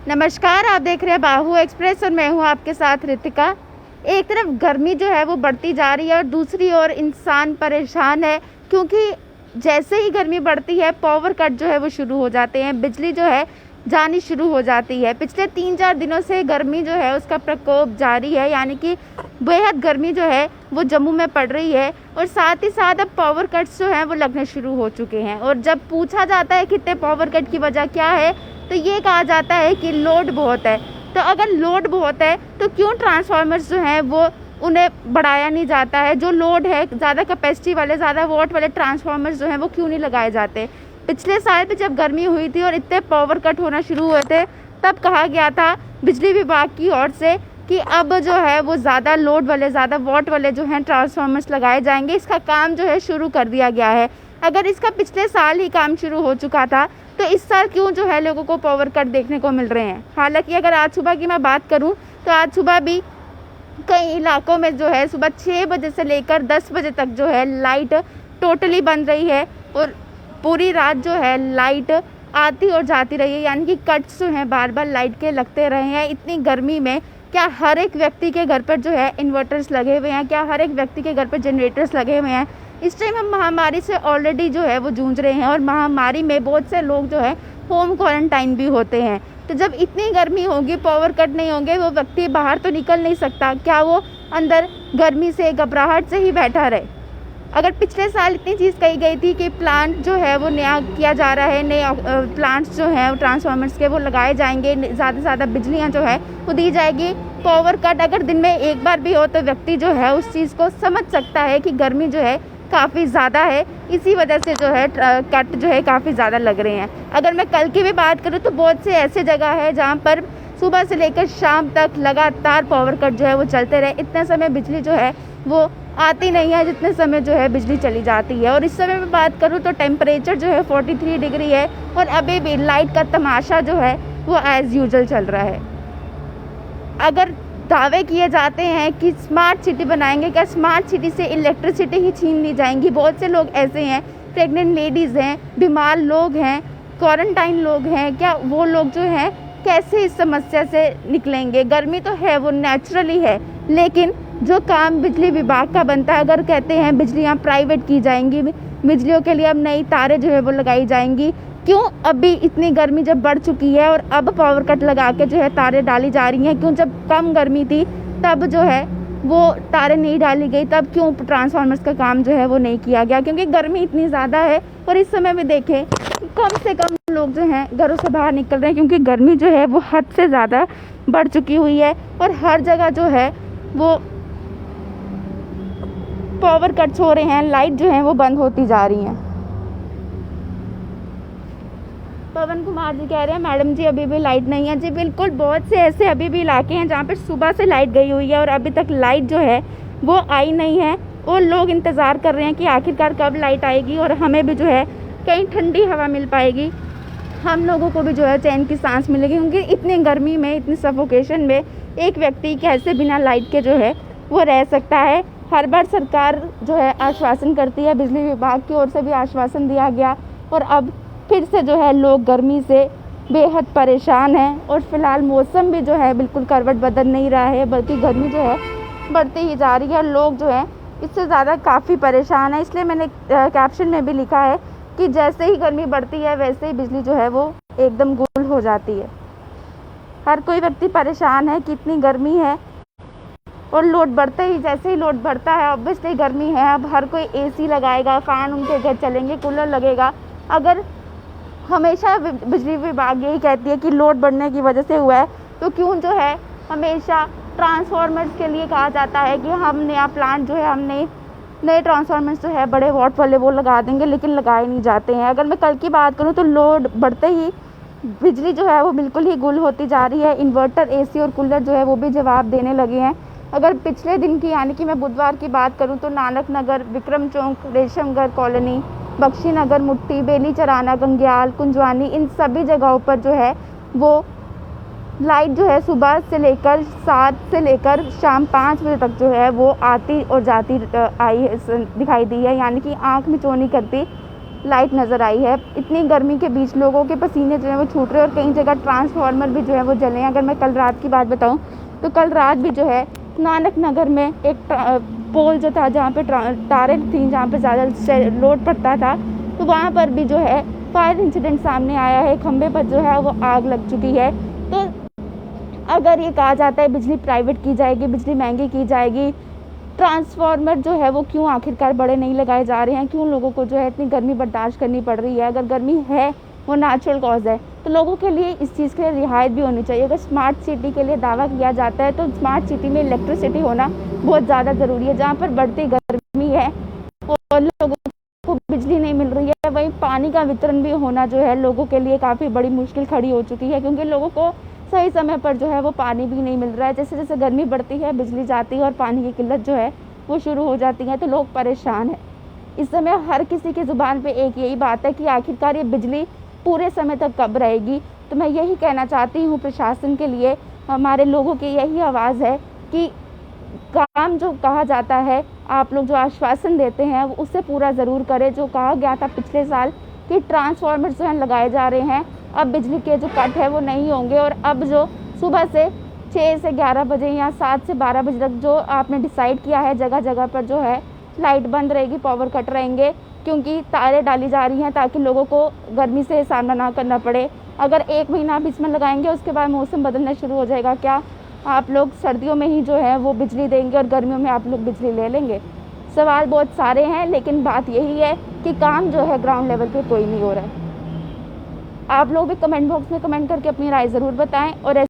नमस्कार, आप देख रहे हैं बाहु एक्सप्रेस और मैं हूं आपके साथ रितिका। एक तरफ गर्मी जो है वो बढ़ती जा रही है और दूसरी ओर इंसान परेशान है, क्योंकि जैसे ही गर्मी बढ़ती है पावर कट जो है वो शुरू हो जाते हैं, बिजली जो है जानी शुरू हो जाती है। पिछले 3-4 दिनों से गर्मी जो है उसका प्रकोप जारी है, यानी कि बेहद गर्मी जो है वो जम्मू में पड़ रही है और साथ ही साथ अब पावर कट्स जो हैं वो लगने शुरू हो चुके हैं। और जब पूछा जाता है कि इतने पावर कट की वजह क्या है, तो ये कहा जाता है कि लोड बहुत है। तो अगर लोड बहुत है तो क्यों ट्रांसफार्मर्स जो हैं वो उन्हें बढ़ाया नहीं जाता है? जो लोड है, ज़्यादा कैपेसिटी वाले, ज़्यादा वोट वाले ट्रांसफार्मर्स जो हैं वो क्यों नहीं लगाए जाते? पिछले साल भी जब गर्मी हुई थी और इतने पावर कट होना शुरू हुए थे, तब कहा गया था बिजली विभाग की ओर से कि अब जो है वो ज़्यादा लोड वाले, ज़्यादा वोट वाले जो हैं ट्रांसफार्मर्स लगाए जाएंगे। इसका काम जो है शुरू कर दिया गया है। अगर इसका पिछले साल ही काम शुरू हो चुका था तो इस साल क्यों जो है लोगों को पावर कट देखने को मिल रहे हैं? हालांकि अगर आज सुबह की मैं बात करूं तो आज सुबह भी कई इलाकों में जो है सुबह 6 बजे से लेकर 10 बजे तक जो है लाइट टोटली बंद रही है और पूरी रात जो है लाइट आती और जाती रही है, यानी कि कट्स जो हैं बार बार लाइट के लगते रहे हैं। इतनी गर्मी में क्या हर एक व्यक्ति के घर पर जो है इन्वर्टर्स लगे हुए हैं? क्या हर एक व्यक्ति के घर पर जनरेटर्स लगे हुए हैं? इस टाइम हम महामारी से ऑलरेडी जो है वो जूझ रहे हैं और महामारी में बहुत से लोग जो है होम क्वारंटाइन भी होते हैं। तो जब इतनी गर्मी होगी, पावर कट नहीं होंगे, वो व्यक्ति बाहर तो निकल नहीं सकता, क्या वो अंदर गर्मी से घबराहट से ही बैठा रहे? अगर पिछले साल इतनी चीज़ कही गई थी कि प्लांट जो है वो नया किया जा रहा है, नए प्लांट्स जो हैं ट्रांसफार्मर्स के वो लगाए जाएंगे, ज़्यादा से ज़्यादा बिजलियाँ जो है वो दी जाएगी। पावर कट अगर दिन में एक बार भी हो तो व्यक्ति जो है उस चीज़ को समझ सकता है कि गर्मी जो है काफ़ी ज़्यादा है, इसी वजह से जो है कट जो है काफ़ी ज़्यादा लग रहे हैं। अगर मैं कल की भी बात करूँ तो बहुत से ऐसे जगह है जहाँ पर सुबह से लेकर शाम तक लगातार पावर कट जो है वो चलते रहे। इतने समय बिजली जो है वो आती नहीं है जितने समय जो है बिजली चली जाती है। और इस समय मैं बात करूँ तो टेम्परेचर जो है 43 डिग्री है और अभी भी लाइट का तमाशा जो है वो एज़ यूजुअल चल रहा है। अगर दावे किए जाते हैं कि स्मार्ट सिटी बनाएंगे, क्या स्मार्ट सिटी से इलेक्ट्रिसिटी ही छीन ली जाएंगी? बहुत से लोग ऐसे हैं, प्रेग्नेंट लेडीज़ हैं, बीमार लोग हैं, क्वारंटाइन लोग हैं, क्या वो लोग जो हैं कैसे इस समस्या से निकलेंगे? गर्मी तो है वो नेचुरली है, लेकिन जो काम बिजली विभाग का बनता है, अगर कहते हैं बिजलियाँ प्राइवेट की जाएंगी, बिजलियों के लिए अब नई तारें जो है वो लगाई जाएंगी, क्यों अभी इतनी गर्मी जब बढ़ चुकी है और अब पावर कट लगा के जो है तारें डाली जा रही हैं? क्यों जब कम गर्मी थी तब जो है वो तारें नहीं डाली गई? तब क्यों ट्रांसफार्मर्स का काम जो है वो नहीं किया गया? क्योंकि गर्मी इतनी ज़्यादा है और इस समय में देखें कम से कम लोग जो हैं घरों से बाहर निकल रहे हैं, क्योंकि गर्मी जो है वो हद से ज़्यादा बढ़ चुकी हुई है और हर जगह जो है वो पावर कट्स हो रहे हैं, लाइट जो है वो बंद होती जा रही हैं। पवन कुमार जी कह रहे हैं मैडम जी अभी भी लाइट नहीं है। जी बिल्कुल, बहुत से ऐसे अभी भी इलाके हैं जहाँ पर सुबह से लाइट गई हुई है और अभी तक लाइट जो है वो आई नहीं है और लोग इंतज़ार कर रहे हैं कि आखिरकार कब लाइट आएगी और हमें भी जो है कहीं ठंडी हवा मिल पाएगी, हम लोगों को भी जो है चैन की सांस मिलेगी। क्योंकि इतनी गर्मी में, इतनी सफोकेशन में एक व्यक्ति कैसे बिना लाइट के जो है वो रह सकता है? हर बार सरकार जो है आश्वासन करती है, बिजली विभाग की ओर से भी आश्वासन दिया गया और अब फिर से जो है लोग गर्मी से बेहद परेशान हैं और फिलहाल मौसम भी जो है बिल्कुल करवट बदल नहीं रहा है, बल्कि गर्मी जो है बढ़ती ही जा रही है और लोग जो है इससे ज़्यादा काफ़ी परेशान है। इसलिए मैंने कैप्शन में भी लिखा है कि जैसे ही गर्मी बढ़ती है वैसे ही बिजली जो है वो एकदम गुल हो जाती है। हर कोई व्यक्ति परेशान है कि इतनी गर्मी है और लोड बढ़ते ही, जैसे ही लोड बढ़ता है ऑब्वियसली गर्मी है, अब हर कोई एसी लगाएगा, फ़ैन उनके घर चलेंगे, कूलर लगेगा। अगर हमेशा बिजली विभाग यही कहती है कि लोड बढ़ने की वजह से हुआ है, तो क्यों जो है हमेशा ट्रांसफार्मर्स के लिए कहा जाता है कि हम नया प्लांट जो है हम नए ट्रांसफार्मर्स जो है बड़े वॉट वाले वो लगा देंगे, लेकिन लगाए नहीं जाते हैं। अगर मैं कल की बात करूं तो लोड बढ़ते ही बिजली जो है वो बिल्कुल ही गुल होती जा रही है। इन्वर्टर, एसी और कूलर जो है वो भी जवाब देने लगे हैं। अगर पिछले दिन की, यानी कि मैं बुधवार की बात करूं तो नानक नगर, विक्रम चौक, रेशमगढ़ कॉलोनी, बख्शी नगर, मुट्ठी, बेली चराना, गंग्याल, कुंजवानी, इन सभी जगहों पर जो है वो लाइट जो है सुबह से लेकर 7 से लेकर शाम 5 बजे तक जो है वो आती और जाती दिखाई दी है, यानी कि आँख मिचौनी करती लाइट नज़र आई है। इतनी गर्मी के बीच लोगों के पसीने जो हैं वो छूट रहे हैं और कई जगह ट्रांसफार्मर भी जो है वो जले हैं। अगर मैं कल रात की बात बताऊं तो कल रात भी जो है नानक नगर में एक पोल जो था जहाँ पे तारें थी, जहाँ पे ज़्यादा लोड पड़ता था, तो वहाँ पर भी जो है फायर इंसिडेंट सामने आया है। खंभे पर जो है वो आग लग चुकी है। तो अगर ये कहा जाता है बिजली प्राइवेट की जाएगी, बिजली महंगी की जाएगी, ट्रांसफार्मर जो है वो क्यों आखिरकार बड़े नहीं लगाए जा रहे हैं, क्यों लोगों को जो है इतनी गर्मी बर्दाश्त करनी पड़ रही है? अगर गर्मी है वो नेचुरल कॉज है तो लोगों के लिए इस चीज़ के लिए रियायत भी होनी चाहिए। अगर स्मार्ट सिटी के लिए दावा किया जाता है तो स्मार्ट सिटी में इलेक्ट्रिसिटी होना बहुत ज़्यादा ज़रूरी है। जहाँ पर बढ़ती गर्मी है और लोगों को बिजली नहीं मिल रही है, वहीं पानी का वितरण भी होना जो है लोगों के लिए काफ़ी बड़ी मुश्किल खड़ी हो चुकी है, क्योंकि लोगों को सही समय पर जो है वो पानी भी नहीं मिल रहा है। जैसे जैसे गर्मी बढ़ती है बिजली जाती है और पानी की किल्लत जो है वो शुरू हो जाती है, तो लोग परेशान हैं। इस समय हर किसी की ज़ुबान पे एक यही बात है कि आखिरकार ये बिजली पूरे समय तक कब रहेगी। तो मैं यही कहना चाहती हूँ प्रशासन के लिए, हमारे लोगों की यही आवाज़ है कि काम जो कहा जाता है, आप लोग जो आश्वासन देते हैं वो उससे पूरा ज़रूर करें। जो कहा गया था पिछले साल कि ट्रांसफार्मर जो है लगाए जा रहे हैं, अब बिजली के जो कट है वो नहीं होंगे और अब जो सुबह से 6 से 11 बजे या 7 से 12 बजे तक जो आपने डिसाइड किया है, जगह जगह पर जो है लाइट बंद रहेगी, पावर कट रहेंगे, क्योंकि तारें डाली जा रही हैं ताकि लोगों को गर्मी से सामना ना करना पड़े। अगर 1 महीना आप इसमें लगाएंगे उसके बाद मौसम बदलना शुरू हो जाएगा, क्या आप लोग सर्दियों में ही जो है वो बिजली देंगे और गर्मियों में आप लोग बिजली ले लेंगे? सवाल बहुत सारे हैं, लेकिन बात यही है कि काम जो है ग्राउंड लेवल पे कोई नहीं हो रहा है। आप लोग भी कमेंट बॉक्स में कमेंट करके अपनी राय ज़रूर बताएं और